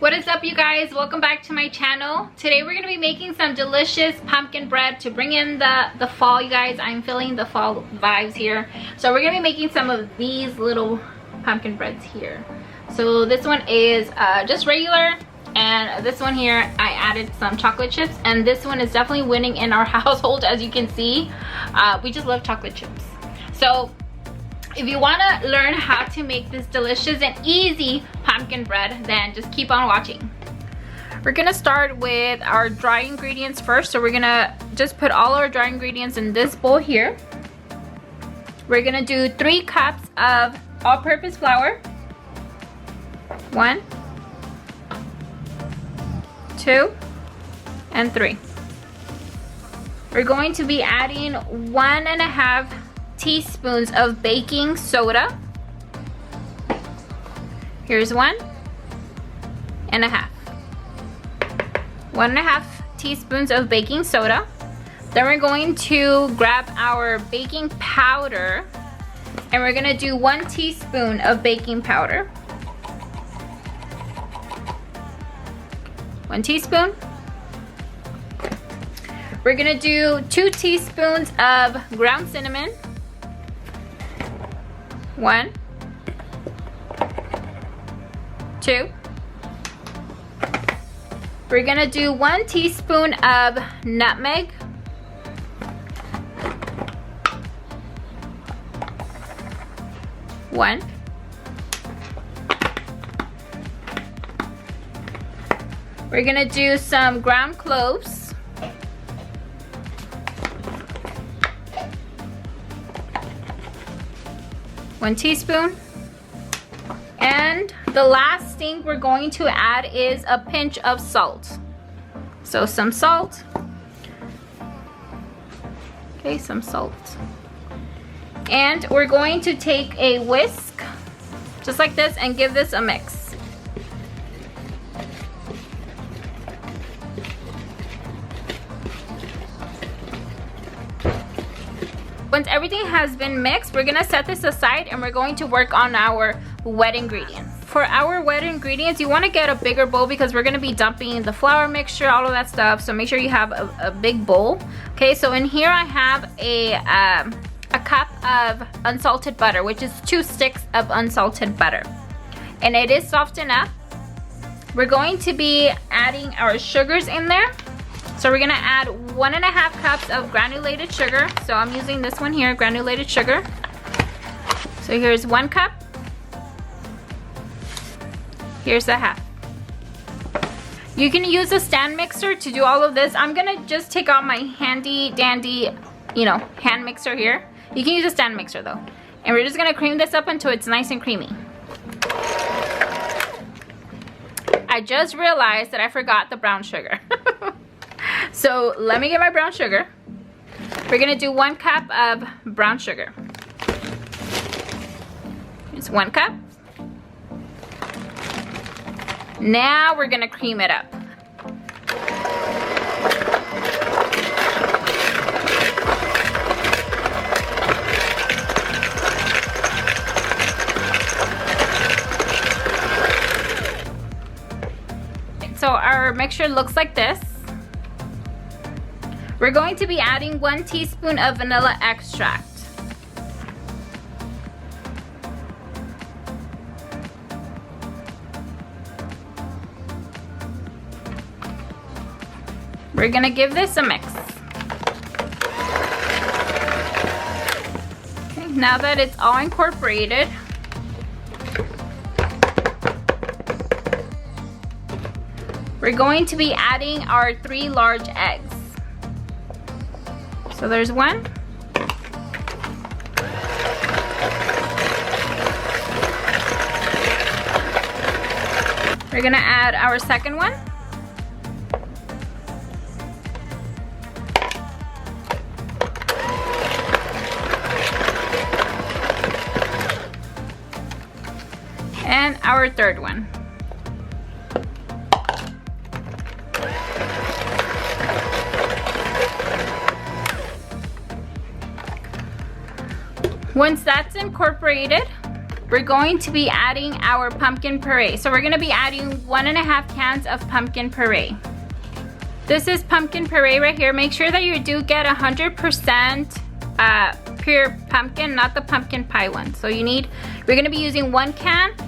What is up, you guys? Welcome back to my channel. Today we're going to be making some delicious pumpkin bread to bring in the fall, you guys. I'm feeling the fall vibes here. So we're going to be making some of these little pumpkin breads here. So this one is just regular, and this one here I added some chocolate chips, and this one is definitely winning in our household. As you can see, we just love chocolate chips. So if you want to learn how to make this delicious and easy pumpkin bread, then just keep on watching. We're gonna start with our dry ingredients first. So we're gonna just put all our dry ingredients in this bowl here. We're gonna do 3 cups of all-purpose flour. 1, 2, and 3. We're going to be adding 1.5 teaspoons of baking soda. Here's 1.5. 1.5 teaspoons of baking soda. Then we're going to grab our baking powder, and we're gonna do 1 teaspoon of baking powder. 1 teaspoon. We're gonna do 2 teaspoons of ground cinnamon. 1, 2. We're gonna do 1 teaspoon of nutmeg. 1. We're gonna do some ground cloves. 1 teaspoon. And the last thing we're going to add is a pinch of salt. So some salt. Okay, some salt. And we're going to take a whisk, just like this, and give this a mix. Once everything has been mixed, we're gonna set this aside and we're going to work on our wet ingredients. For our wet ingredients, you wanna get a bigger bowl because we're gonna be dumping the flour mixture, all of that stuff. So make sure you have a big bowl. Okay, so in here I have a cup of unsalted butter, which is 2 sticks of unsalted butter. And it is soft enough. We're going to be adding our sugars in there. So we're gonna add 1.5 cups of granulated sugar. So I'm using this one here, granulated sugar. So here's 1 cup. Here's a half. You can use a stand mixer to do all of this. I'm gonna just take out my handy dandy, hand mixer here. You can use a stand mixer though. And we're just gonna cream this up until it's nice and creamy. I just realized that I forgot the brown sugar. So let me get my brown sugar. We're gonna do 1 cup of brown sugar. It's 1 cup. Now we're gonna cream it up. So our mixture looks like this. We're going to be adding 1 teaspoon of vanilla extract. We're gonna give this a mix. Okay, now that it's all incorporated, we're going to be adding our 3 large eggs. So there's 1. We're gonna add our second one. And our third one. Once that's incorporated, we're going to be adding our pumpkin puree. So we're gonna be adding 1.5 cans of pumpkin puree. This is pumpkin puree right here. Make sure that you do get 100% pure pumpkin, not the pumpkin pie one. So we're gonna be using 1.5 cans.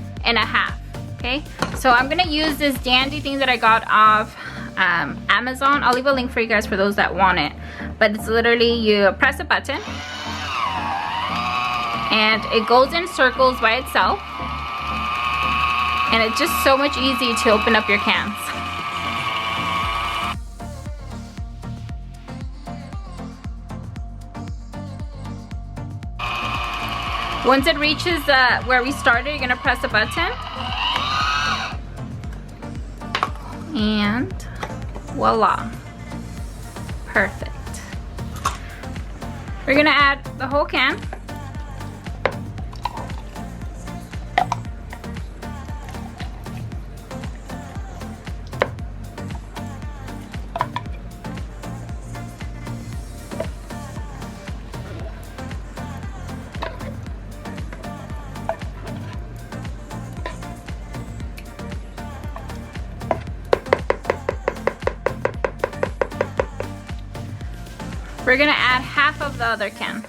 Okay, so I'm gonna use this dandy thing that I got off Amazon. I'll leave a link for you guys for those that want it. But it's literally, you press a button and it goes in circles by itself, and it's just so much easy to open up your cans. Once it reaches where we started, you're gonna press a button, and voila, perfect. We're gonna add the whole can. We're gonna add half of the other can.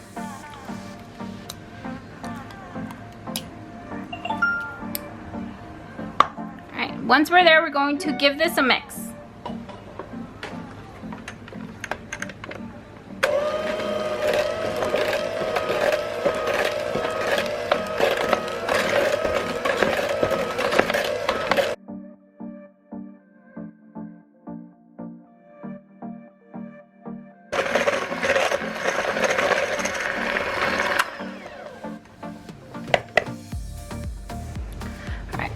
All right, once we're there, we're going to give this a mix.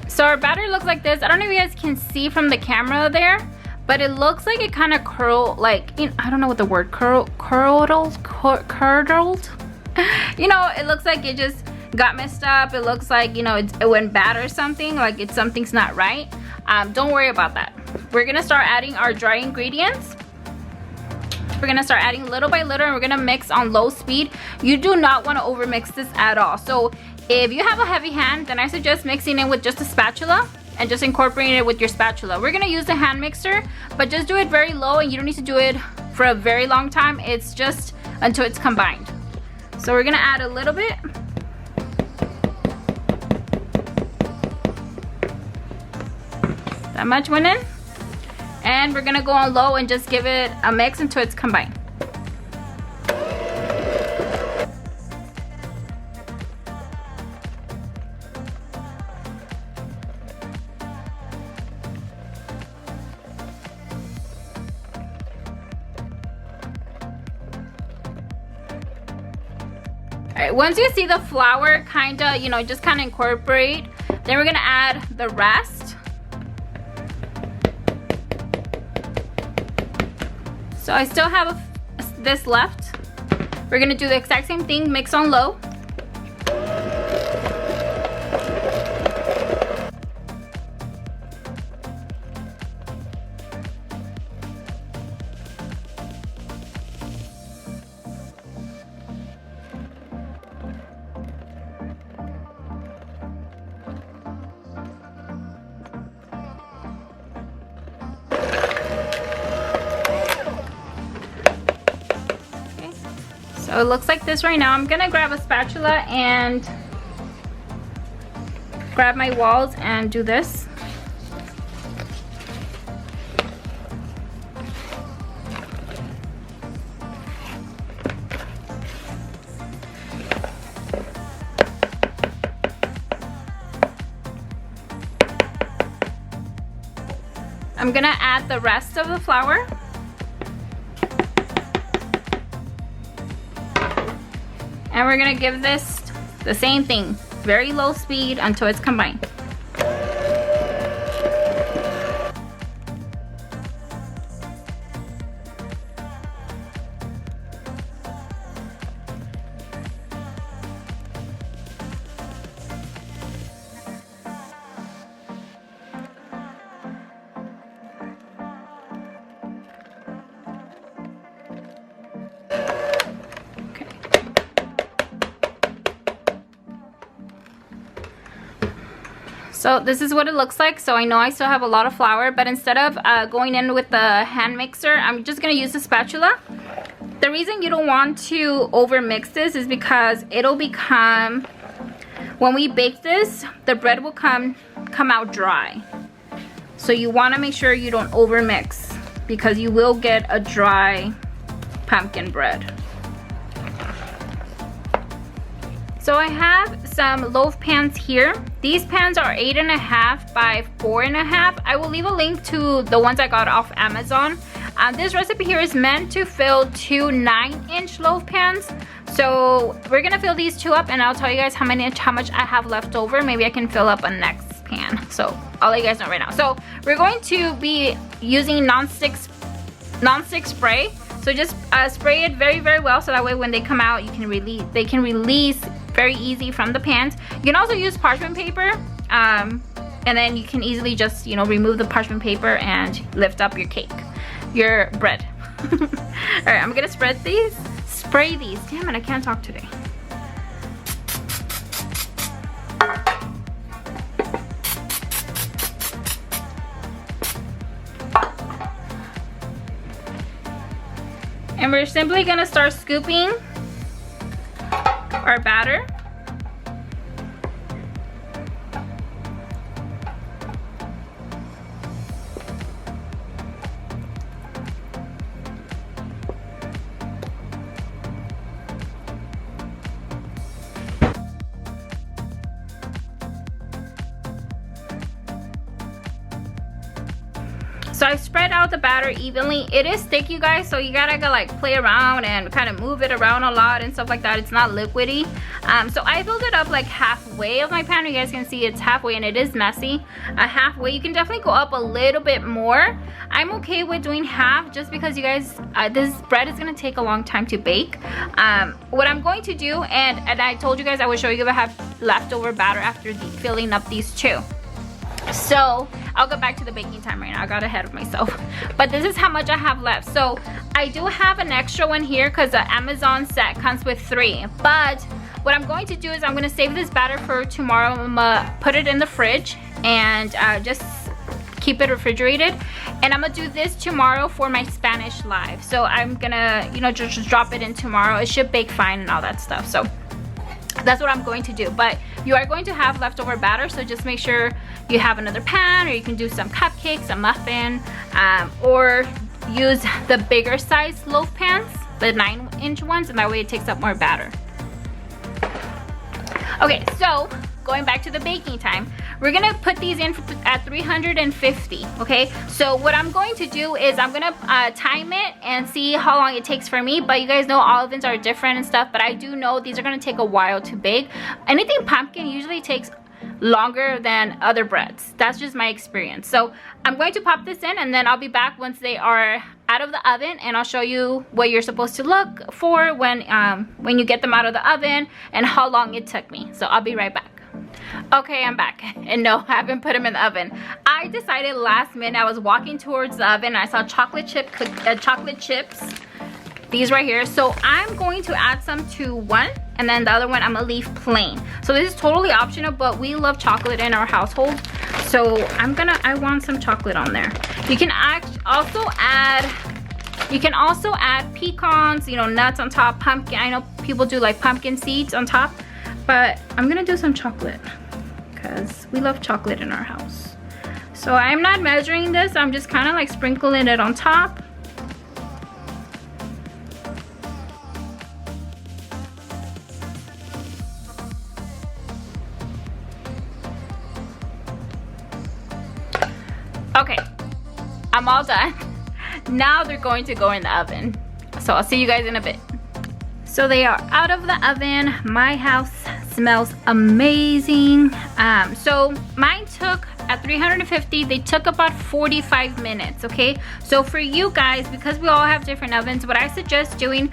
So our batter looks like this. I don't know if you guys can see from the camera there, but it looks like it kind of curled, like, you know, I don't know what the word, curdled. You know, it looks like it just got messed up. It looks like, you know, it went bad or something, like something's not right. Don't worry about that. We're gonna start adding our dry ingredients. We're gonna start adding little by little, and we're gonna mix on low speed. You do not want to over mix this at all. So if you have a heavy hand, then I suggest mixing it with just a spatula and just incorporating it with your spatula. We're gonna use the hand mixer, but just do it very low, and you don't need to do it for a very long time. It's just until it's combined. So we're gonna add a little bit. That much went in. And we're gonna go on low and just give it a mix until it's combined. Alright, once you see the flour kinda, you know, just kinda incorporate, then we're gonna add the rest. So I still have this left. We're gonna do the exact same thing, mix on low. So it looks like this right now. I'm gonna grab a spatula and grab my walls and do this. I'm gonna add the rest of the flour. And we're gonna give this the same thing, very low speed until it's combined. So this is what it looks like. So I know I still have a lot of flour, but instead of going in with the hand mixer, I'm just gonna use the spatula. The reason you don't want to over mix this is because it'll become, when we bake this, the bread will come out dry. So you want to make sure you don't over mix, because you will get a dry pumpkin bread. So I have some loaf pans here. These pans are 8.5 by 4.5. I will leave a link to the ones I got off Amazon. This recipe here is meant to fill 2 9-inch loaf pans. So we're gonna fill these 2 up, and I'll tell you guys how much I have left over. Maybe I can fill up a next pan. So I'll let you guys know right now. So we're going to be using non-stick spray. So just spray it very, very well, so that way when they come out, they can release very easy from the pans. You can also use parchment paper, and then you can easily just, you know, remove the parchment paper and lift up your bread. All right, I'm gonna spray these. Damn it, I can't talk today. And we're simply gonna start scooping our batter. So I spread out the batter evenly. It is thick, you guys, so you gotta go like play around and kind of move it around a lot and stuff like that. It's not liquidy. So I filled it up like halfway of my pan. You guys can see it's halfway, and it is messy. Halfway, you can definitely go up a little bit more. I'm okay with doing half, just because, you guys, this bread is gonna take a long time to bake. What I'm going to do, and I told you guys I would show you if I have leftover batter after filling up these 2. So I'll go back to the baking time right now. I got ahead of myself. But this is how much I have left. So I do have an extra one here, because the Amazon set comes with 3. But what I'm going to do is I'm going to save this batter for tomorrow. I'm gonna put it in the fridge and just keep it refrigerated. And I'm gonna do this tomorrow for my Spanish live. So I'm gonna, you know, just drop it in tomorrow. It should bake fine and all that stuff. So that's what I'm going to do. But you are going to have leftover batter, so just make sure you have another pan, or you can do some cupcakes, a muffin, or use the bigger size loaf pans, the 9-inch ones, and that way it takes up more batter. Okay, so going back to the baking time, we're gonna put these in at 350, okay? So what I'm going to do is I'm gonna time it and see how long it takes for me. But you guys know all ovens are different and stuff, but I do know these are gonna take a while to bake. Anything pumpkin usually takes longer than other breads. That's just my experience. So I'm going to pop this in, and then I'll be back once they are out of the oven, and I'll show you what you're supposed to look for when you get them out of the oven, and how long it took me. So I'll be right back. Okay, I'm back, and no, I haven't put them in the oven. I decided last minute. I was walking towards the oven, and I saw chocolate chips, these right here. So I'm going to add some to one, and then the other one I'm gonna leave plain. So this is totally optional, but we love chocolate in our household, so I want some chocolate on there. You can also add pecans, you know, nuts on top, pumpkin. I know people do like pumpkin seeds on top, but I'm gonna do some chocolate because we love chocolate in our house. So I'm not measuring this, I'm just kind of like sprinkling it on top. Okay, I'm all done. Now they're going to go in the oven. So I'll see you guys in a bit. So they are out of the oven. My house smells amazing. So mine took at 350, they took about 45 minutes, okay? So for you guys, because we all have different ovens, what I suggest doing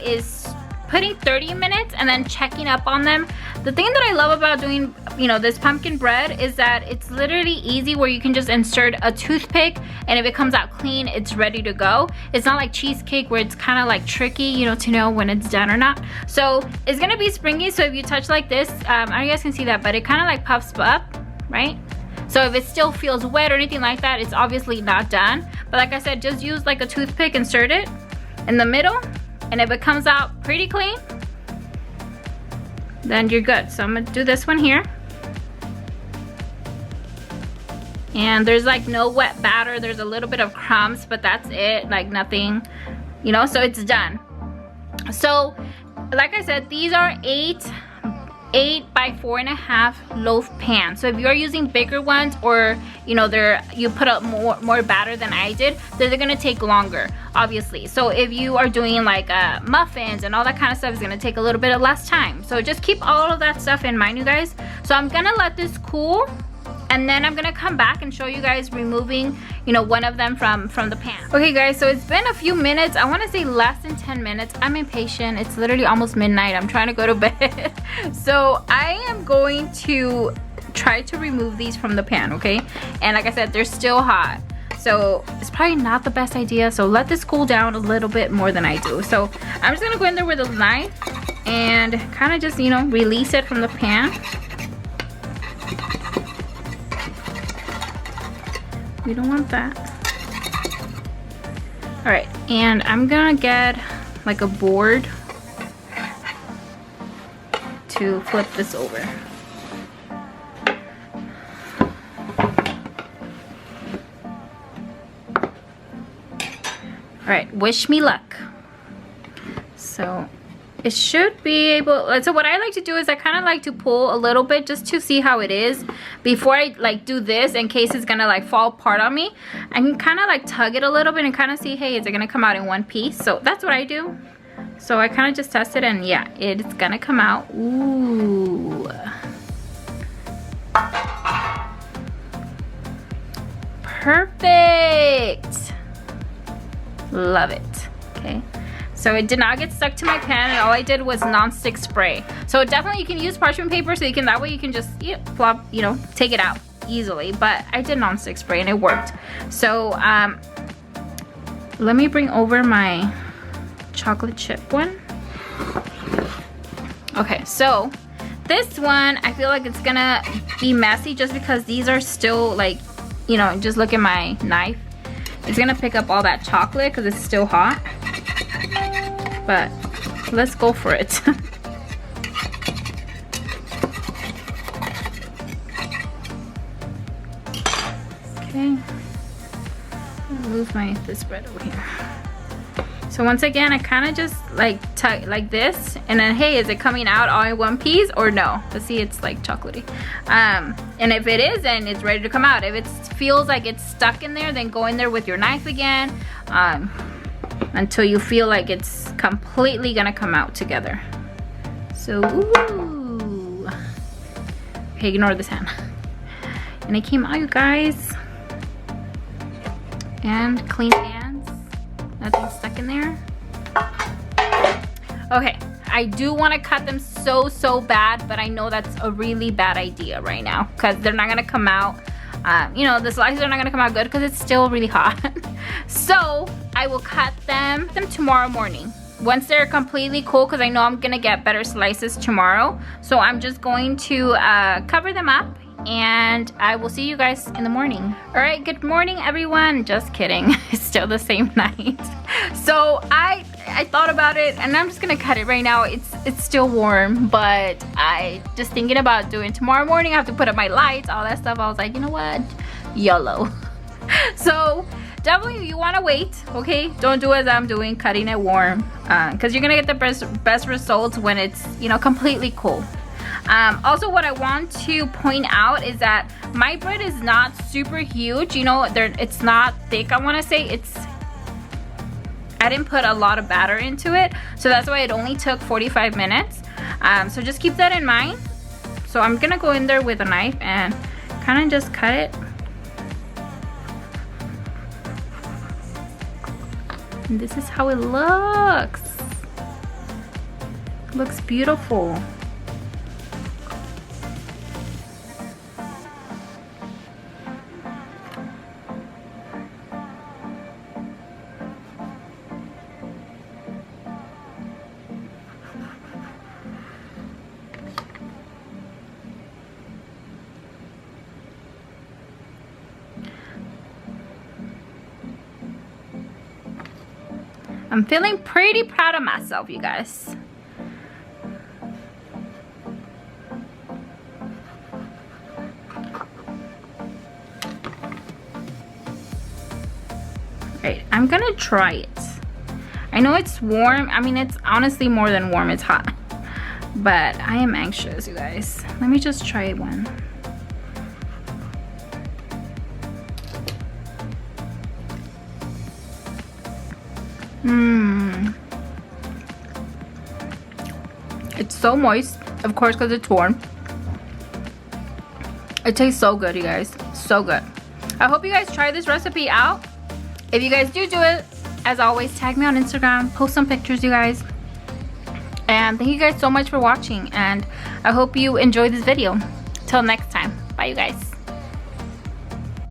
is putting 30 minutes and then checking up on them. The thing that I love about doing, you know, this pumpkin bread is that it's literally easy, where you can just insert a toothpick, and if it comes out clean, it's ready to go. It's not like cheesecake where it's kind of like tricky, you know, to know when it's done or not. So it's gonna be springy, so if you touch like this, I don't know if you guys can see that, but it kind of like puffs up right? So if it still feels wet or anything like that, it's obviously not done. But like I said, just use like a toothpick, insert it in the middle, and if it comes out pretty clean, then you're good. So I'm gonna do this one here. And there's like no wet batter, there's a little bit of crumbs, but that's it, like nothing, you know, so it's done. So like I said, these are 8 by 4.5 loaf pans. So if you're using bigger ones, or you know, you put up more batter than I did, then they're gonna take longer, obviously. So if you are doing like muffins and all that kind of stuff, it's gonna take a little bit of less time. So just keep all of that stuff in mind, you guys. So I'm gonna let this cool, and then I'm gonna come back and show you guys removing, you know, one of them from the pan. Okay guys, so it's been a few minutes. I want to say less than 10 minutes. I'm impatient. It's literally almost midnight. I'm trying to go to bed. So I am going to try to remove these from the pan, okay? And like I said, they're still hot. So it's probably not the best idea. So let this cool down a little bit more than I do. So I'm just gonna go in there with a knife and kind of just, you know, release it from the pan. We don't want that. All right, and I'm gonna get like a board to flip this over. All right, wish me luck. So it should be able, so what I like to do is I kind of like to pull a little bit just to see how it is before I like do this, in case it's gonna like fall apart on me. I can kind of like tug it a little bit and kind of see, hey, is it gonna come out in one piece? So that's what I do. So I kind of just test it, and yeah, it's gonna come out. Ooh. Perfect. Love it. Okay. So it did not get stuck to my pan, and all I did was non-stick spray. So definitely you can use parchment paper, so you can, that way you can just plop, you know, take it out easily. But I did non-stick spray and it worked. So let me bring over my chocolate chip one. Okay, so this one I feel like it's gonna be messy just because these are still like, you know, just look at my knife. It's gonna pick up all that chocolate because it's still hot. But let's go for it. Okay. Move this bread over here. So once again, I kind of just like tug like this, and then hey, is it coming out all in one piece or no? But see, it's like chocolatey. And if it is, then it's ready to come out. If it feels like it's stuck in there, then go in there with your knife again. Until you feel like it's completely gonna come out together. So, ooh. Okay, ignore this hand. And it came out, you guys. And clean hands. Nothing stuck in there. Okay, I do want to cut them so bad, but I know that's a really bad idea right now because they're not gonna come out. You know, the slices are not gonna come out good because it's still really hot. So I will cut them tomorrow morning once they're completely cool, because I know I'm gonna get better slices tomorrow. So I'm just going to cover them up, and I will see you guys in the morning. All right, good morning everyone. Just kidding. It's still the same night. So I thought about it, and I'm just gonna cut it right now. It's still warm, but I just thinking about doing tomorrow morning. I have to put up my lights, all that stuff. I was like, you know what, YOLO. So definitely you want to wait, okay? Don't do as I'm doing, cutting it warm, because you're gonna get the best results when it's, you know, completely cool. Also, what I want to point out is that my bread is not super huge, you know, it's not thick. I want to say I didn't put a lot of batter into it, so that's why it only took 45 minutes. So just keep that in mind. So I'm gonna go in there with a knife and kind of just cut it. And this is how it looks. It looks beautiful. I'm feeling pretty proud of myself, you guys. Right, I'm gonna try it. I know it's warm. I mean, it's honestly more than warm, it's hot. But I am anxious, you guys. Let me just try one. It's so moist, of course, because it's warm. It tastes so good, you guys. So good. I hope you guys try this recipe out. If you guys do it, as always, tag me on Instagram, post some pictures, you guys. And thank you guys so much for watching, and I hope you enjoyed this video. Till next time, bye you guys.